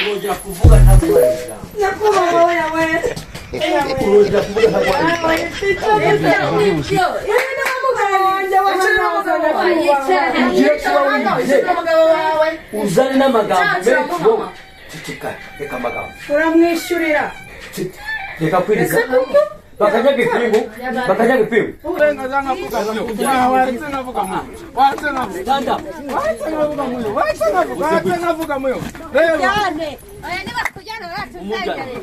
Ngoja kuvuga ntakubarira. Nakuba wewe wewe. Ngoja kuvuga ntakubarira. Uzane n'amagambo menshi wo. Cicika reka amagambo. Uramwishyurira. Reka kwiriza. Bakanyaga ipingu. Bakanyaga ipingu. Wenga zanga vuga mwe. Watsenga vuga mwe. Watsenga vuga. Tanda. Watsenga vuga mwe. Watsenga vuga mwe. Rero. Cyane. Oya niba kujyana ratuzajyane.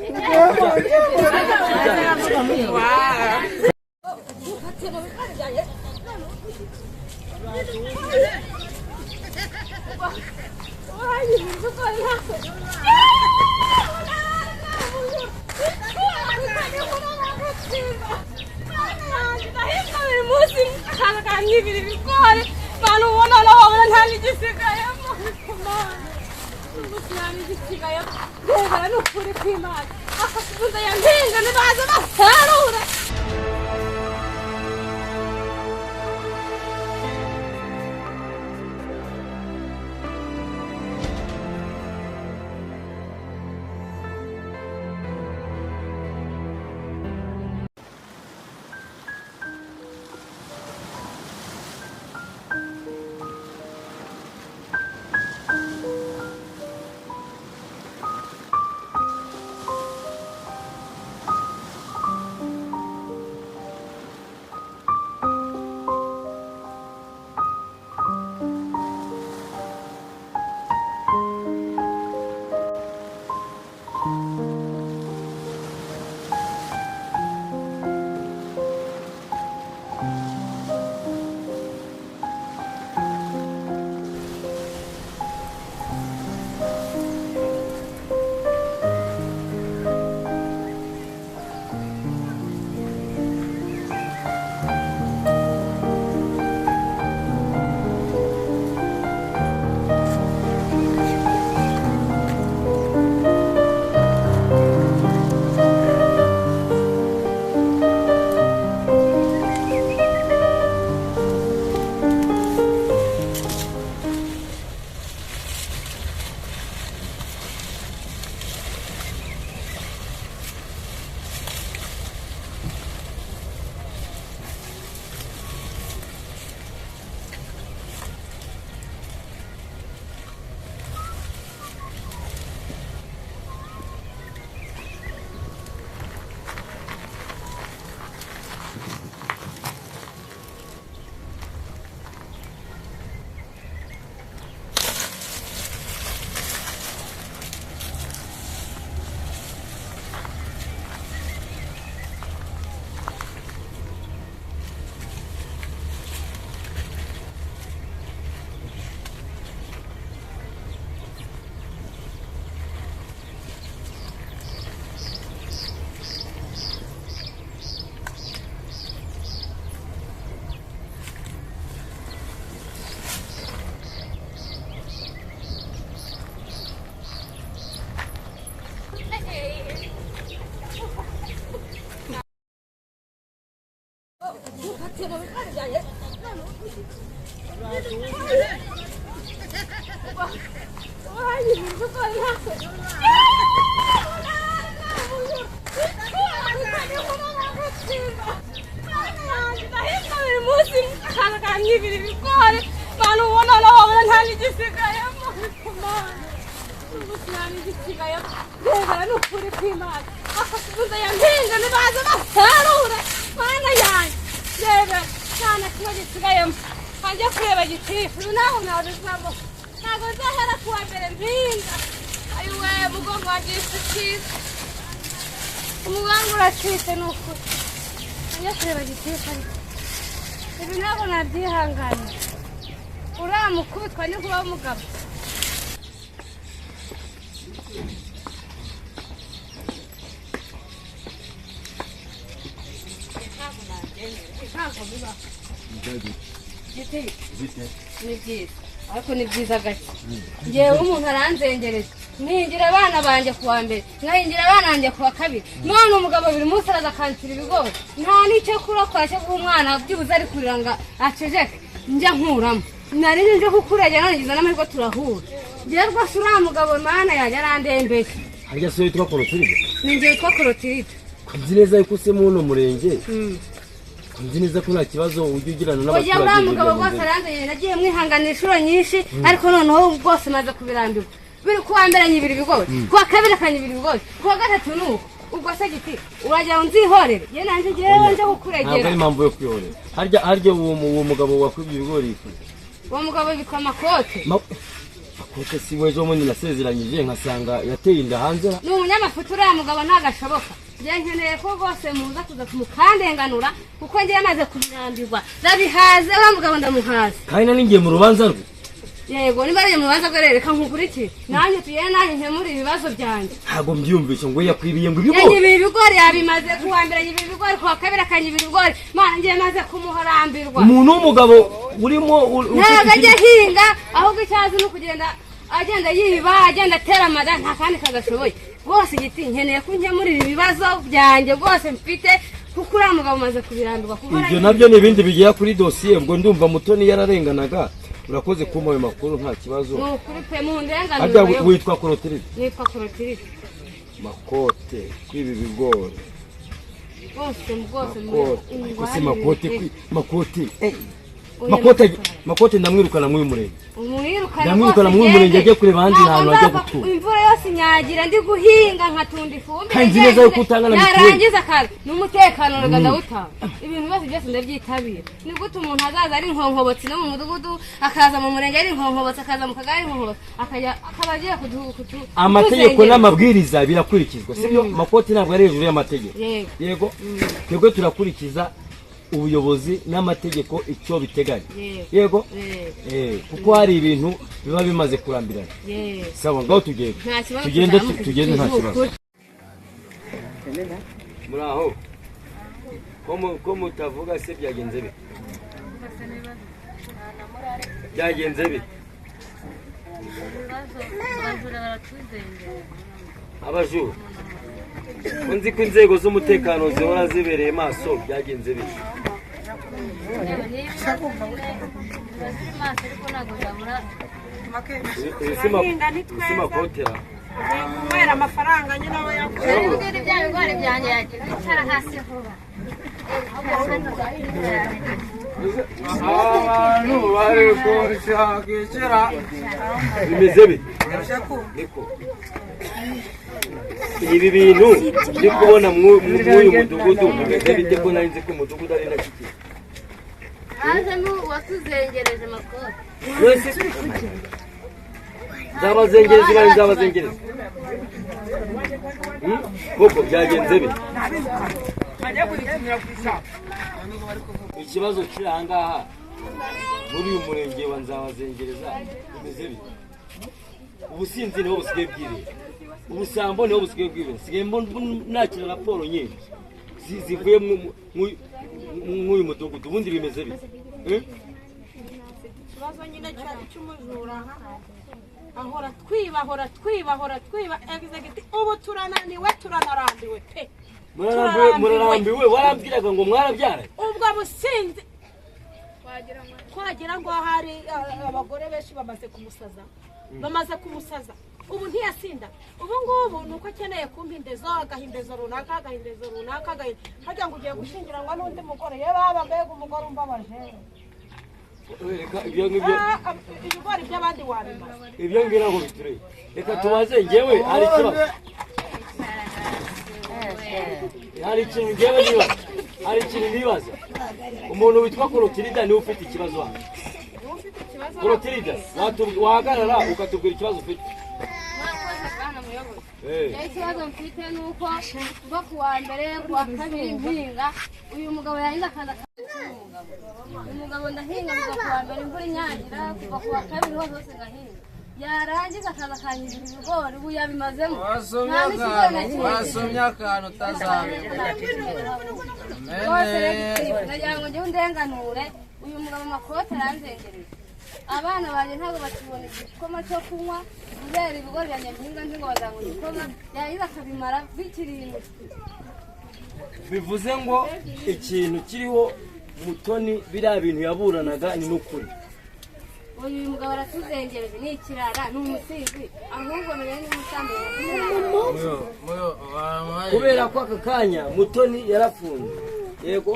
Uramukubitwa ni kuba mugabo. Ariko ni byiza gake. Ngewe umuntu aranzengereza. Ningira abana banje kuwa mbere, nkahingira abana banje kuwa kabiri. None umugabo biri munsi araza kansira ibigori. Nta nicyo kurokora cyo umwana byibuze ari kuranga acejeke. Njya nkuramo. Nari nje kukurajya none ngize n'amahirwe turahura. je rwose uriya mugabo mana yanjye arandembeye. harya se witwa Korotiride? Ni njye witwa Korotiride. Nzi neza yuko se muno murenge nzi neza ko nta kibazo ujya ugirana n'abaturage. Oya uriya mugabo rwose arandembeye nagiye mwihanganira inshuro nyinshi ariko noneho rwose maze kubirambirwa. Biri kuwa mbere nyibiri bigori kuwa kabiri akanyibiri bigori kuwa gatatu nuko ubwo se giti urajya unzihorere ye nanje ngewe nje kukuregera. Ntabwo ari impamvu yo kwihorera. harya uwo mugabo wakwibye ibigori iki? Uwo mugabo bitwa Makote. Makote si wejo munyi nasezeranyije nkasanga yateye inda hanze. Ni umunyamafuta uriya mugabo ntagashoboka. Ngiye nkeneye ko rwose muza kuza kumukandenganura kuko ngiye maze kubirambirwa. Ndabihaze wa mugabo ndamuhaze. Kandi nani ngiye mu rubanza rwe? Yego niba ari mu rubanza rwe reka nkukurikire. Nanjye tuye nanjye nkemura ibibazo byanjye. Ntabwo mbyumvishe ngo yakwibiye ngo ibigori. Yanyibiye ibigori yabimaze kuwa mbere nyibiri ibigori kuwa kabiri akanyibira ibigori. Mana ngiye maze kumuharambirwa. Umuntu w'umugabo urimo ntabwo ajya hinga ahubwo icyazi no kugenda agenda yiba agenda atera amada nta kandi kagashoboye rwose igiti nkeneye ko nkemurira ibibazo byanjye rwose mfite kuko uriya mugabo umaze kubirambirwa. Ibyo nabyo ni ibindi bigiye kuri dosiye ubwo ndumva Mutoni yararenganaga. Urakoze kumpa ayo makuru nta kibazo. Ni ukuri pe mu ndenganuro. Harya witwa Korotiride? Nitwa Korotiride. Makote kwibi bigori. Rwose Makote Makote ndamwirukana mw'uyu murenge. Ndamwirukana mw'uyu murenge ajye kureba ahandi hantu ajya gutura. Imvura yose inyagira ndi guhinga nkatunda ifumbire. Kandi neza yuko utanga na mituweli. Yarangiza akazi n'umutekano rega ndawutanga. Ibintu byose ndabyitabira. Ni gute umuntu azaza ari inkonkobotsi no mu mudugudu akaza mu murenge ari inkonkobotsi akaza mu kagari inkonkobotsi akabagiye kutu amategeko n'amabwiriza birakurikizwa sibyo? Makote ntabwo ari hejuru y'amategeko. Yego twebwe turakurikiza ubuyobozi n'amategeko icyo biteganya. Yego kuko hari ibintu biba bimaze kurambirana. Sawa ngaho tugende nta kibazo. Muraho ko mutavuga se byagenze bite? Byagenze bite? Abajura unzi ko inzego z'umutekano zihora zibereye maso byagenze bite? Isima kotera kumwera amafaranga nyine aba yakuye. Ibigori bya bigori byanjye yagicara hasi vuba. Abantu bari gushakira bimeze bite? Ibi bintu ndi kubona mw'uyu mudugudu bimeze bite ko nari nzi ko umudugudu ari na kiki? Aje watuzengereje Makote. Wese zabazengereza bari zabazengereza. Koko byagenze bite? Ikibazo kiri ahangaha muri uyu murenge wa Nzabazengereza bimeze bite? Ubusinzi niho busigaye bwirira, ubusambo niho busigaye bwirira. Sigaye nakira raporo nyinshi zivuye mw'uyu mudugudu. Ubundi bimeze bite? Ikibazo nyine cy'umujura ahora twiba executive ubu turananiwe turanarambiwe pe. Murarambiwe? Warambwiraga ngo mwarabyaraye? Ubwo businzi twagira ngo hari abagore benshi bamaze kumusaza ubu ntiyasinda. Ubu ngubu nuko akeneye kumpindezo agahindezo runaka hajya ngo ugiye gushyingiranywa n'undi mugore ye baba mbega umugore umbabaje. Ibigori by'abandi wabimaze. Ibyo ngira ngo bitureye. Reka tubaze ngewe hari ikibazo. Hari ikintu nibaza. Umuntu witwa Korotiride niwe ufite ikibazo hano. Korotiride wahagarara ukatubwira ikibazo ufite. Ikibazo mfite ni uko kuva kuwa mbere kuwa kabiri mpinga uyu mugabo yahinze akaza umugabo ndahinga kuva kuwa mbere imvura inyagira kuva kuwa kabiri hose ngahinga yarangiza akaza akanyizira ibigori ubu yabimazemo. wasomye akantu utazabibona. Nagira ngo njye undenganure uyu mugabo Makote aranzengereje. Abana banjye ntabwo bakibona igikoma cyo kunywa kubera ibigori byanjye mpinga ngo bazango igikoma yahize akabimara bikirindwi. Bivuze ngo ikintu kiriho Mutoni biriya bintu yaburanaga ni n'ukuri. uyu mugabo aratuzengereje ni ikirara ni umusizi ahubwo nayo ni umusambi kubera ko aka kanya Mutoni yarafunze yego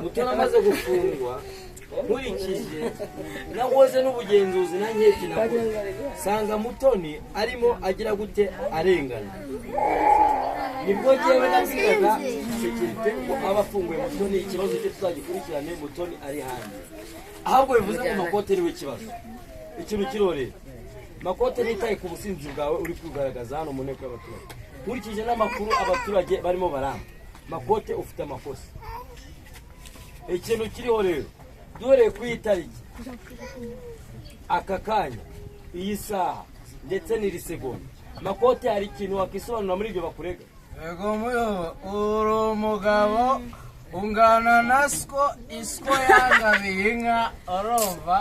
Mutoni amaze gufungwa nkurikije nakoze n'ubugenzuzi na nkeke nakoze sanga Mutoni arimo agira gute arengana nibwo jewe nabwiraga sekirite ko abafunguye Mutoni ikibazo cyo tuzagikurikirane Mutoni ari hanze ahubwo bivuze ko Makote ariwe kibazo ikintu kirorera Makote nitaye ku businzi bwawe uri kugaragaza hano mu nteko y'abaturage nkurikije n'amakuru abaturage barimo baramba Makote ufite amakosa ikintu kiriho rero dore ku itariki aka kanya iyi saha ndetse n'iri segonda Makote hari ikintu wakisobanura muri ibyo bakurega yego muyo uri umugabo ungana na isiko yangabiye inka urumva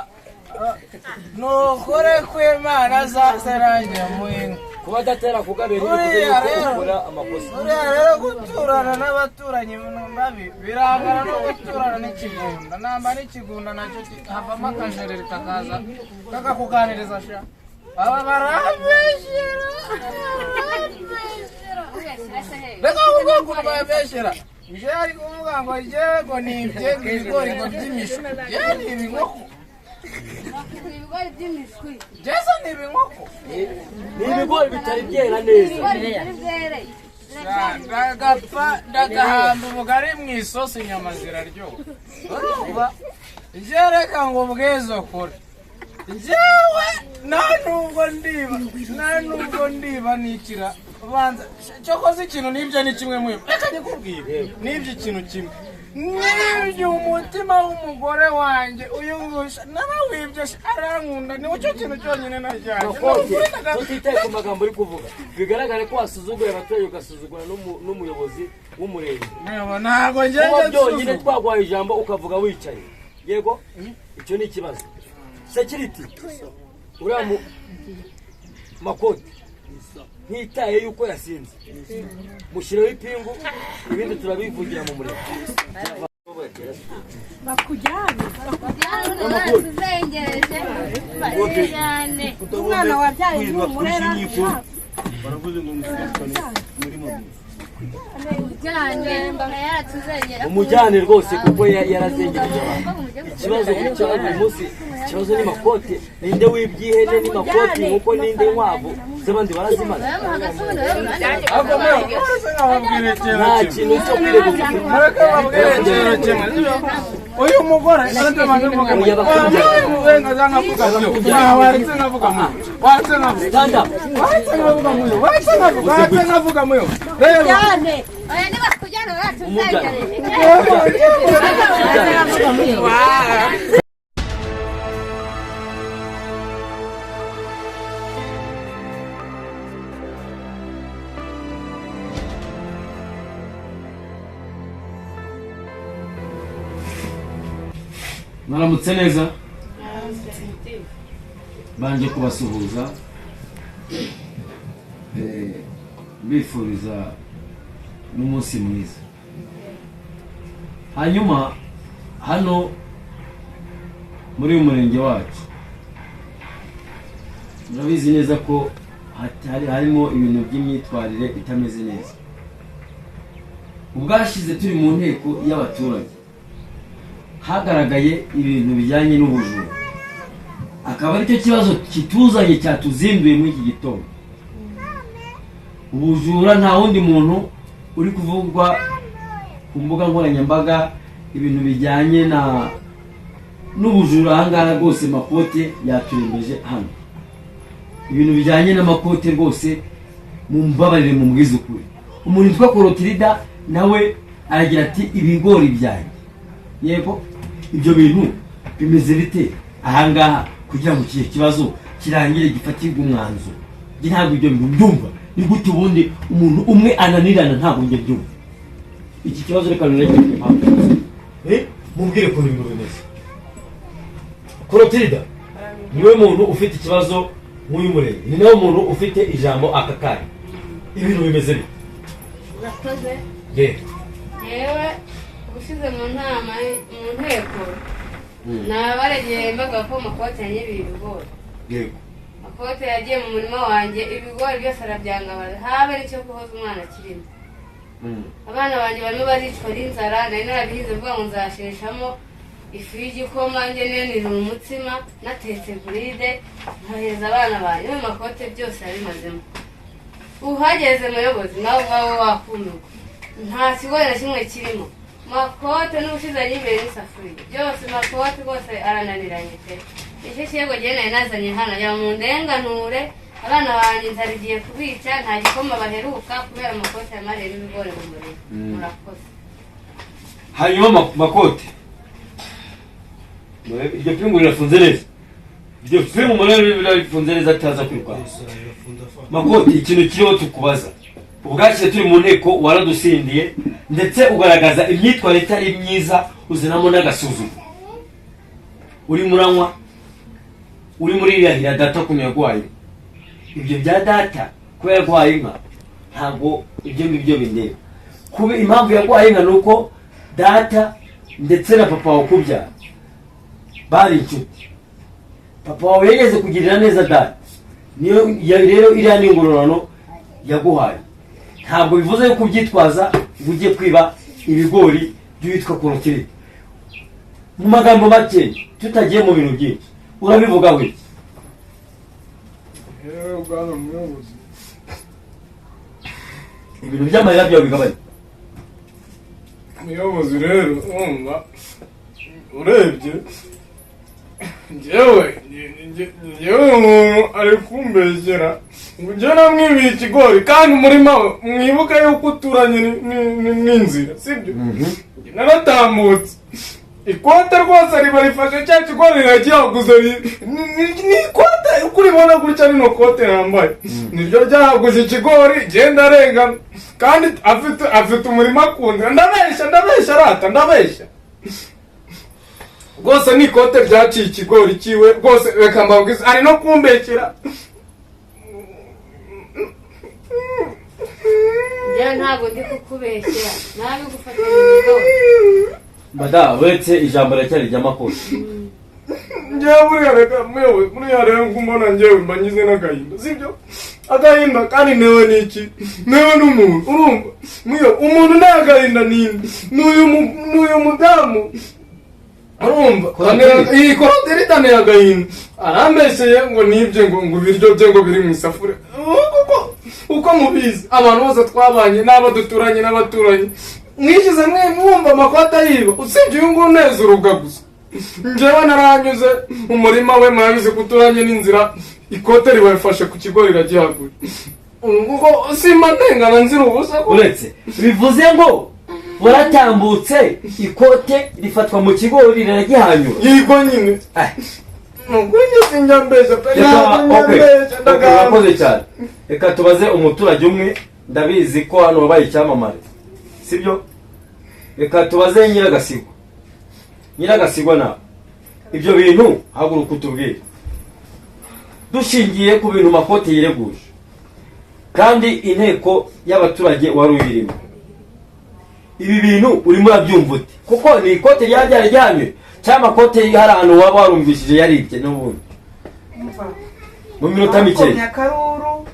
nukore kw'Imana zaserange mu inka kuba adatera kugabira ibyo gukora amakosa uriya rero guturana n'abaturanyi babi birangana no guturana n'ikigunda namba n'ikigunda nacyo havamo akajereri kakaza kakakuganiriza sha aba barabeshyera reka kuvuga ngo babeshyera njye ari kuvuga ngo yego nibye ibigori ngo by'imishwi yewe ni ibikoko ibigori by'imishwi jesa ni ibikoko ni ibigori bitari byera neza ndagapfa ndagahamba ubugari mu isosi inyama ziraryoha urumva njye reka ngo ubwizo kure njyewe nta nubwo ndiba nikira banza cyokoze ikintu nibyo ni kimwe mu reka nikubwire nibyo ikintu kimwe nibyo umutima w'umugore wanjye uyungusha narawibye arankunda ni cyo kintu cyonyine najyanye tutitaye ku magambo uri kuvuga bigaragare ko wasuzuguye abaturage ugasuzugura n'umuyobozi w'umurenge ntabwo ngende byonyine twagwaye ijambo ukavuga wicaye yego icyo ni ikibazo security uriya Makote ntitaye yuko yasinze mushireho ipingu ibindi turabivugira mu murenge bakujyane tuzengereje cyane umwana wabyaye n'umurera baravuze ngo muri mu umujyane rwose kuko yarazengereje ikibazo cy'uyu munsi ikibazo ni Makote ninde w'ibyihene ni Makote nkuko ninde nkwavu z'abandi barazimaze nta kintu cyo kwireguza uyu mugore aratemanga n'umugabo uburenganzira nkavuga waretse nkavuga muyo rero oya nibakujyana baratuzengereje mwaramutse neza banje kubasuhuza bifuriza n'umunsi mwiza hanyuma hano muri uyu murenge wacu murabizi neza ko harimo ibintu by'imyitwarire itameze neza ubwashize turi mu nteko y'abaturage hagaragaye ibintu bijyanye n'ubujura akaba aricyo kibazo kituzanye cyatuzinduye muri iki gitondo ubujura nta wundi muntu uri kuvugwa ku mbuga nkoranyambaga ibintu bijyanye n'ubujura ahangaha rwose Makote yaturembeje hano ibintu bijyanye n'Amakote rwose mumbabarire mu mbwiza ukuri umuntu witwa Korotirida nawe aragira ati ibigori byanjye yego ibyo bintu bimeze bite ahangaha kugira ngo kiye kibazo kirangire gifatirwe umwanzuro ntabwo ibyo bintu ndumva ni gute ubundi umuntu umwe ananirana ntabwo njye byumva iki kibazo reka nureke mumbwire ko ibintu bimeze Korotirida niwe muntu ufite ikibazo nk'uyu murenge ni nawe muntu ufite ijambo aka kanya ibintu bimeze bite yewe ubushize mu nama mu nteko nabaregeye mbaga ko Makote yanyibiye ibigori. Yego. Makote yagiye mu murima wanjye ibigori byose arabyangabaza habe n'icyo kuhoza umwana kirimo. Abana banjye barimo baricwa n'inzara nari narabihize mvuga ngo nzasheshamo ifu y'igikoma njye nenira umutsima natetse buride nkohereza abana banjye mu Makote byose yabimazemo. Uhageze muyobozi nawe ubwawe wakumirwa nta kigori na kimwe kirimo. Makote n'ubushize y'imbere n'isafuriya byose Makote rwose arananiranye pe. Icyo kigo gihe nari nazanye hano ya mu ndenganure abana banjye inzara igiye kubica nta gikoma baheruka kubera Makote yamarera ibigori mu murima. Murakoze. Hanyuma Makote iryo pingu rirafunze neza. Iryo pingu rirafunze neza ataza kwiruka. Makote ikintu kiriho tukubaza ubwashye turi mu nteko waradusindiye ndetse ugaragaza imyitwarire itari myiza uzinamo n'agasuzuma. Uri muranywa uri muri iriya data kuntu yagwaye ibyo bya data ko yagwaye inka ntabwo ibyo ngibyo bindeba. Kuba impamvu yagwaye inka nuko data ndetse na papa wakubyara bari inshuti. Papa wawe yageze kugirira neza data niyo rero iriya n'ingororano yaguhaye. Ntabwo bivuze yuko ubyitwaza ngo ujye kwiba ibigori by'uwitwa Clotilde. Mu magambo make tutagiye mu bintu byinshi urabivuga we. Bwana muyobozi Ibintu by'amarira byawe bigabanya. Muyobozi rero umva urebye njyewe umuntu ari kumbeshyera ngo njye namwibiye ikigori kandi umurima we mwibuka yuko uturanye n'inzira sibyo. Naratambutse ikote rwose riba rifashe cya kigori riragihaguze ni ikote uko uribona gutya rino kote nambaye niryo ryahaguze ikigori genda arengana kandi afite umurima akunda. Ndabeshya rata ndabeshya rwose ni ikote ryaciye ikigori kiwe rwose reka mbabwize ari no kumbekera. Njyewe ntabwo ndi kukubeshyera nabi gufatanya ibigori. Bada wetse ijambo racyari rya Makote. Njyewe buriya reka muyobozi buriya rero ngumbona njyewe mbanyize n'agahinda sibyo. Agahinda kandi newe niki newe n'umuntu urumva muyo umuntu nta agahinda ninde n'uyu mudamu urumva iyi Clotilde itane agahinda arambeseye ngo nibye ngo ibiryo bye ngo biri mu isafuriya. Uko mubizi abantu bose twabanye n'abo duturanye n'abaturanyi mwishize mwumva Makote yiba usibye uyu nguyu neza uruga gusa. Njyewe naranyuze mu murima we murabizi kuturanye n'inzira ikote ribayifashe ku kigori riragihaguye. Ngo simba ndengana nzira ubusa uretse bivuze ngo waratambutse ikote rifatwa mu kigori riragihanyura. Yego nyine nugwinye sinjya mbesha pe Urakoze cyane. Reka tubaze umuturage umwe ndabizi ko hano wabaye icyamamare sibyo. Reka tubaze Nyiragasigwa na ibyo bintu haguruka utubwire dushingiye ku bintu Makote yireguje kandi inteko y'abaturage wari uyirimo. Ibi bintu urimo urabyumva ute kuko ni ikote ryajyanye cyangwa Makote hari ahantu waba warumvishije yaribye n'ubundi mu minota mike Nyakaruru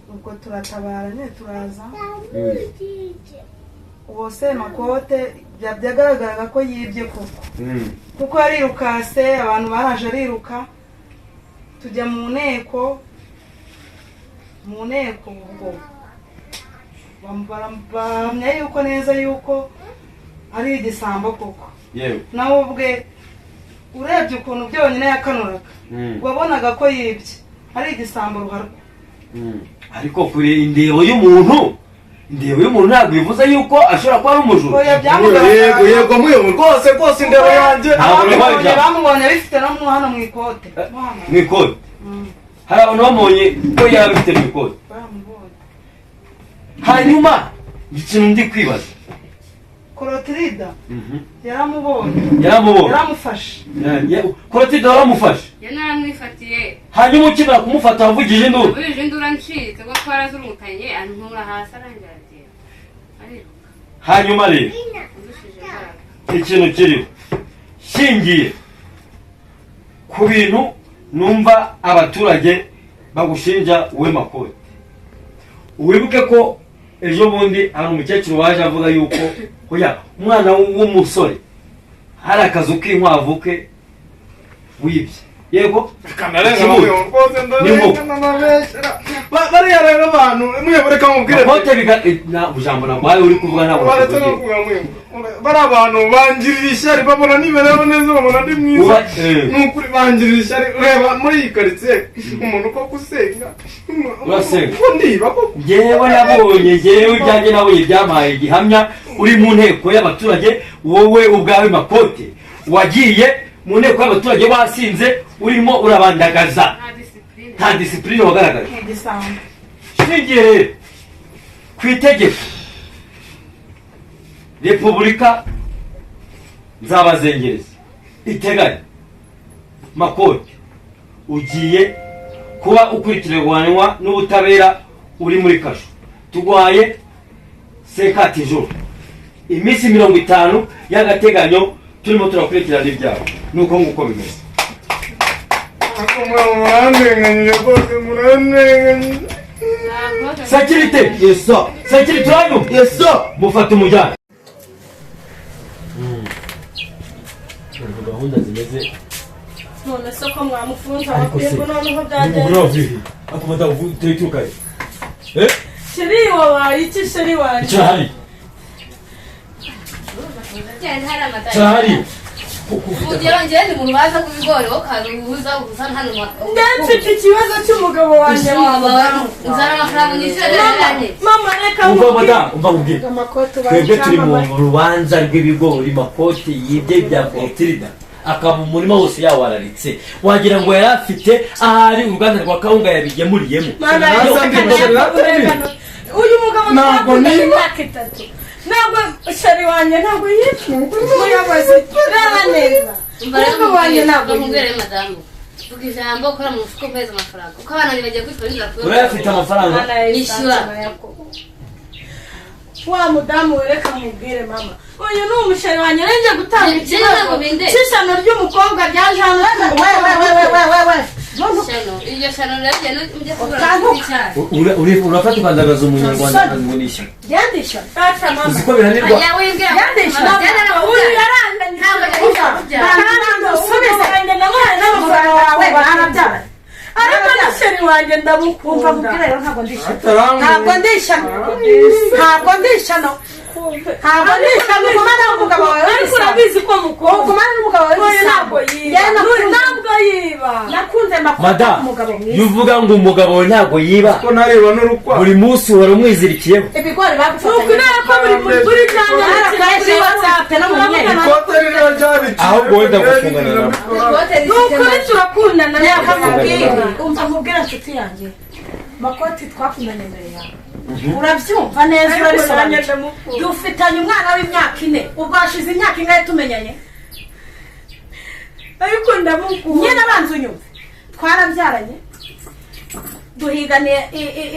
ubwo turatabaranye turaza uwo se Makote byagaragaraga ko yibye kuko yarirukase abantu baraje ariruka tujya mu nteko ubwo baramya yuko neza yuko ari igisambo koko. Nawe ubwe urebye ukuntu byonyine yakanuraga wabonaga ko yibye ari igisambo ruharwa. Ariko kuri indebo y'umuntu ntabwo bivuze yuko ashobora kuba ari umujura. Yego muyobozi rwose indebo yanjye bamubonye bifite no hano mu ikote. Mu ikote hari abantu bamubonye ko yaba bifite mu ikote. Hanyuma ikintu ndi kwibaza Clotilde yaramubonye yaramufashe. Clotilde waramufashe Naramwifatiye hanyuma ukimara kumufata wavugije induru ncitse ko twarazurumukanye antura hasi arangira hanyuma rero ikintu kiriho shingiye ku bintu numva abaturage bagushinja we Makoti. Wibuke ko ejo bundi hari umukecuru waje avuga yuko hoya umwana w'umusore hari akazu k'inkwavu ke wibye. Yego kanarenga rwose ndabeshera bariya rero abantu mwebureka mubwire Makoti na bujambo nagwaye uri kuvuga ntabwo bari abantu bangirira ishyari babona nibereho neza babona ndi mwiza nukuri bangirira ishyari. Reba muri iyi karitsiye umuntu ko gusenga urasenga ndiba ko njyewe nabonye njyewe ibyanjye nabonye byamaye igihamya uri mu nteko y'abaturage. Wowe ubwawe Makoti wagiye mu nteko y'abaturage wasinze urimo urabandagaza nta disipurine wagaragaje. Shingiye ku itegeko Repubulika nzabazengereza iteganya Makoti ugiye kuba ukurikiranwa n'ubutabera uri muri kasho. Tugwaye sekati joro iminsi 50 y'agateganyo turimo turakurikirana ibyawe. Nuko nguko bimeze. Security yes sir. Security rano yes sir. Mufata umujyana. Gahunda zimeze none soko mwamufunza abapingo noneho byaje akomeza utukaye shiri wabaye iki shiri waje cyari cyari ugero ngende mu rubaza rw'ibigori ukaruhuza ubuza hano ndetse ikibazo cy'umugabo wanjye uzana amafaranga nyishyuranye mama reka umva ubwire twebwe turi mu rubanza rw'ibigori Makoti yibye bya Clotilde akaba umurima wose yawararitse wagira ngo yari afite ahari uruganda rwa kawunga yabigemuriyemo. uyu mugabo ntabwo ni imyaka 3 ntabwo shari wanjye ntabwo yitwa umuyobozi reba neza umugabo wanjye ntabwo nkubwire madamu vuga ijambo ukora mu mufuko mpeza amafaranga uko abana bagiye kwitwara urayafite amafaranga nishyura wa mudamu wereka mubwire mama uyu ni umusheri wanjye nje gutanga ikibazo cy'ishano ry'umukobwa ryaje hano iryo shano ryagiye urafata ukandagaza umunyarwanda akazimunisha yandisha uziko bihanirwa ariko nasheri wanjye ndamukumva mubwire rero ntabwo ndishano kumana n'umugabo wawe ariko urabizi ko mukobwa kumana n'umugabo wawe ntabwo yiba nakunze makuru umugabo mwiza yuvuga ngo umugabo we ntabwo yiba ko nareba n'urukwa buri munsi wari umwizirikiyeho ibigori bagufata ko buri cyanya kuri WhatsApp no mu nyene ahubwo wenda gufungana nabo nukuri turakundana umva mubwira nshuti yanjye Makoti twakundanye mbere yawe urabyumva neza urabisobanye dufitanye umwana w'imyaka 4 ubwo hashize imyaka ingahe tumenyanye ariko ndamukunda nyine abanza unyumve twarabyaranye duhigane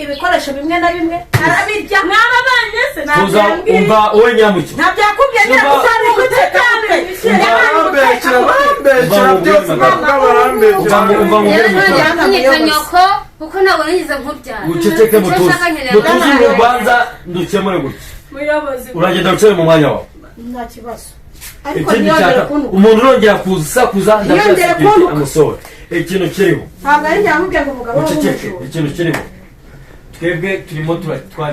ibikoresho bimwe na bimwe arabirya mwababanye se nabyambwiye umva wowe nyamucyo nabyakubwiye ngira gutari gutekane nyoko kuko ntabwo nigeze nkubyara uceceke mutuze urubanza ndukemure gutya uragenda ucere mu mwanya wawe nta kibazo ariko niyongere kuntu umuntu urongera kusakuza ndashaka amusore ikintu kiriho ntabwo ari njyamubwiye ngo umugabo uceceke ikintu kiriho twebwe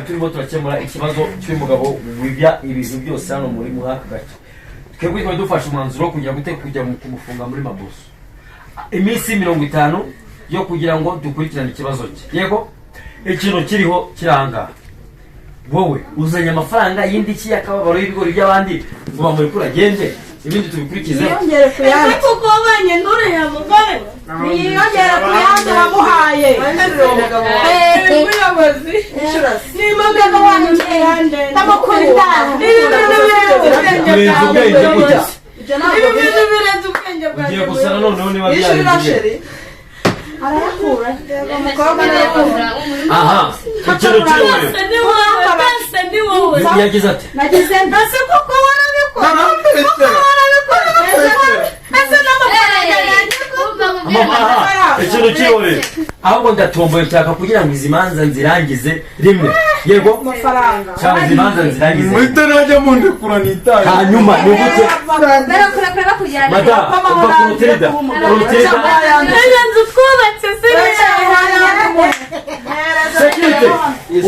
turimo turakemura ikibazo cy'umugabo wibya ibintu byose hano muri muhaka gace. Twebwe twari dufashe umwanzuro kugira kumufunga muri mabuso iminsi 50 yo kugira ngo dukurikirane ikibazo cye. Yego ikintu kiriho kiranga wowe uzanye amafaranga y'indiki yakababaro y'ibigori by'abandi ngo bamuri kuragende ibindi tubikurikize yongere kuyandi kuko banye ndore ya mugore yongere kuyandi wamuhaye umuyobozi ni mugabo wanjye ndamukunda ugiye gusana noneho niba byari arayakura umukobwa aha ikintu kiriho yagize ati nagize ndase kuko warabikora ikintu cyihorere ahubwo ndatomboye nshaka kugira ngo izi manza nzirangize rimwe yego amafaranga cyangwa izi manza nzirangize muhita najya mundekura nitaye hanyuma ni gute Dore kure bakujyana. madamu umva kurutirida Nzu twubatse sekirite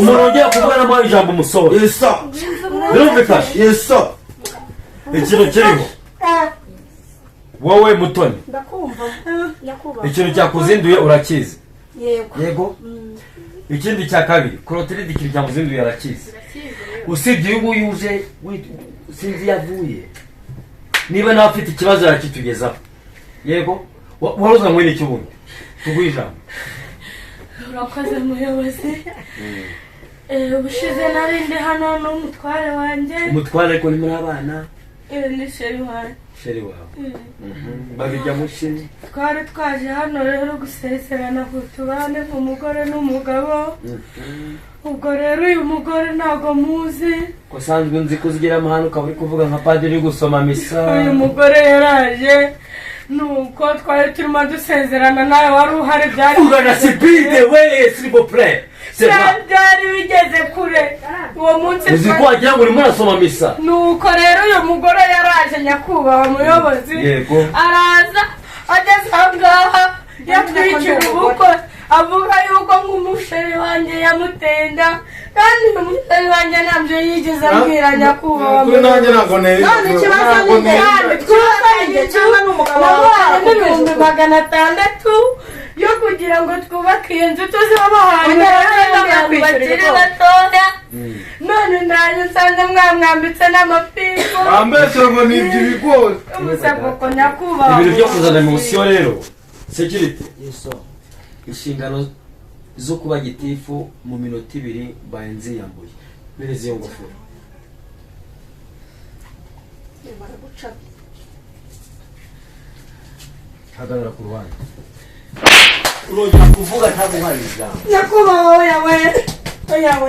umuntu ugiye kuvugana ijambo umusore yesa birumvikana yesa ikintu kiriho wowe mutoni ndakumva nyakubahwa ikintu cyakuzinduye urakizi yego yego ikindi cya kabiri kurotirida ikintu cyamuzinduye arakizi usibye uyu nguyu uje sinzi yavuye niba nawe afite ikibazo arakitugezaho yego waruza ngo n'iki ubundi tuguhe ijambo urakoze muyobozi ubushize narinde hano n'umutware wanjye umutware ariko ni muri abana ni sheri wanjye sheri wawe babijya mushini twari twaje hano rero gusezerana ngo tubane umugore n'umugabo ubwo rero uyu mugore ntabwo muzi ko sanzwe nzi ko uzigira amahane ukaba uri kuvuga nka padiri gusoma misa uyu mugore yaraje nuko twari turimo dusezerana nawe wari uhari byari ugana sipide we s'ilvopre byari bigeze kure uwo munsi uzi ko wagira ngo urimo urasoma misa nuko rero uyu mugore yaraje nyakubahwa muyobozi yego araza ageze aho ngaha yatwikira ubukwe avuga yuko nk'umusheri wanjye yamutenda kandi uyu musheri wanjye ntabyo yigeze ambwira nyakubahwa kuri nanjye ntabwo none ikibazo ni kandi twubakanye cyangwa n'umugabo wawe n'ibihumbi 600 yo kugira ngo twubake iyi nzu tuzaba ahantu abantu bakiri batoya none nanjye nsanze mwamwambitse n'amapingu ambese ngo ni ibyo bigori ubusaboko nyakubahwa ibintu byo kuzana emosiyo rero sekirite inshingano zo kuba gitifu mu minota 2 mbaye nziyambuye bereze iyo ngofero hagarara ku ruhande urongera kuvuga ntaguhana ijambo nyakubahwa oyawe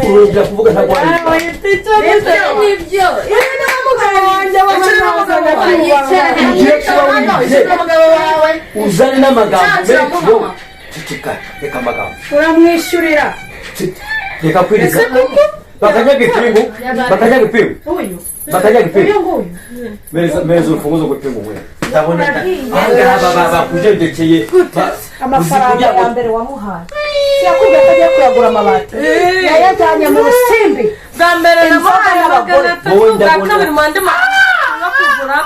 urongera kuvuga ntaguhana ijambo Nibyo. umugabo wanjye uzane n'amagambo menshi wowe ceceka reka amagambo uramwishyurira reka kwiriza bakanyaga ipingu bakanyaga ipingu uyu bakanyaga ipingu uyu nguyu meza urufunguzo rw'ipingu mwe ndabona ahangaha bakugendekeye amafaranga ya mbere wamuhaye yakubwiye ko agiye kuyagura amabati yayajyanye mu rusimbi bwa mbere namuhaye wowe 600 ndabona. bwa kabiri mande no kugura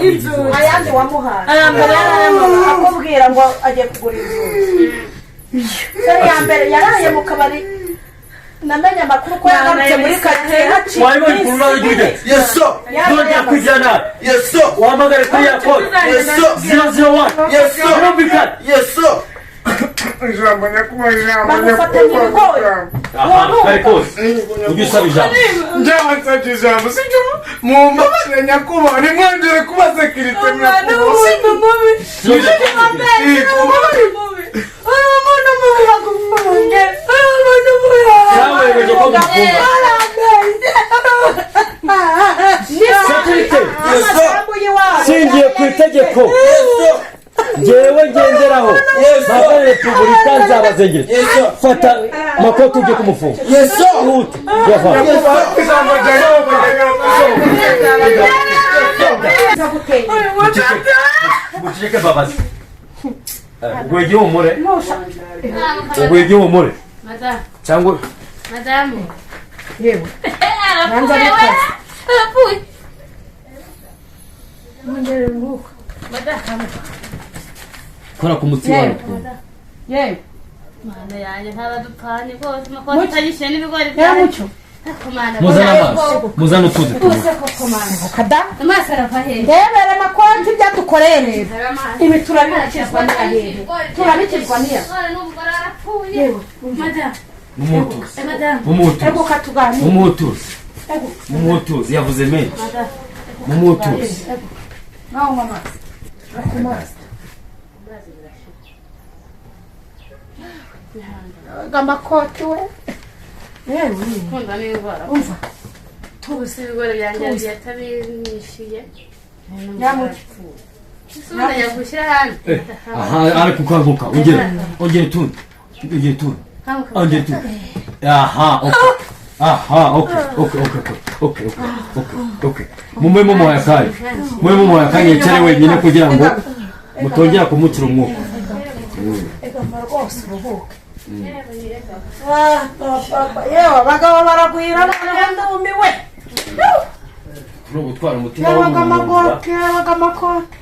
inzu ayandi wamuhaye aya mbere yarayamuhaye akubwira ngo agiye kugura inzu seri ya mbere yaraye mu kabari namenye amakuru ko yagarutse muri karitsiye haciye wabibonye ku runani rw'ibyo yeso nongera kwijyana yeso wahamagare kuri ya kode yeso 001 yeso birumvikana yeso ijambo nyakubahwa bamufatanye ibigori aha kari kose ujye usaba ijambo njyabansabye ijambo sibyo mumbabarire nyakubahwa ntimwongere kuba sekirite cyawereje ko mufunga sekirite singiye ku itegeko ngewe ngenderaho ntabwo repubulika nzabazengere fata makoti ujye kumufunga yeso ihute yava ijambo muceceke mbabazi ubwo igihumure ubwo igihumure Madamu. cyangwa Madamu. yewe Nanza bikaze. Arapuye. mwongere umwuka Madamu. kora ku mutima wawe yewe Mana yanjye ntabadupfanye rwose makoti tagishe n'ibigori mucyo Kumana. muzana amaso muzana utuzi Use ko kumana. kada Amaso aravahe. ndebere amakoti ibyadukoreye neza ibi turabikizwa n'ahehe turabikizwa n'iya N'umugore arapfuye. Madamu. mumutuzi Madamu. mumutuzi ego katuganira mumutuzi ego mumutuzi yavuze menshi Madamu. mumutuzi nawe unywa amazi akumazi amakoti we yewe Kunda n'ibigori. umva Tubuse ibigori byanjye byatabimwishiye. nyamucyo Sura yagushyira hano. Aha, ariko ukanguka. Ongera tuni. Ongera tuni. Aha, okay. Aha, okay. Mumwe muhakanye yicare wenyine kugira ngo mutongera kumukira umwuka. Yewe abagabo baragwira ndumiwe. Kuri gutwara umutima w'umuntu. Yabaga amakote.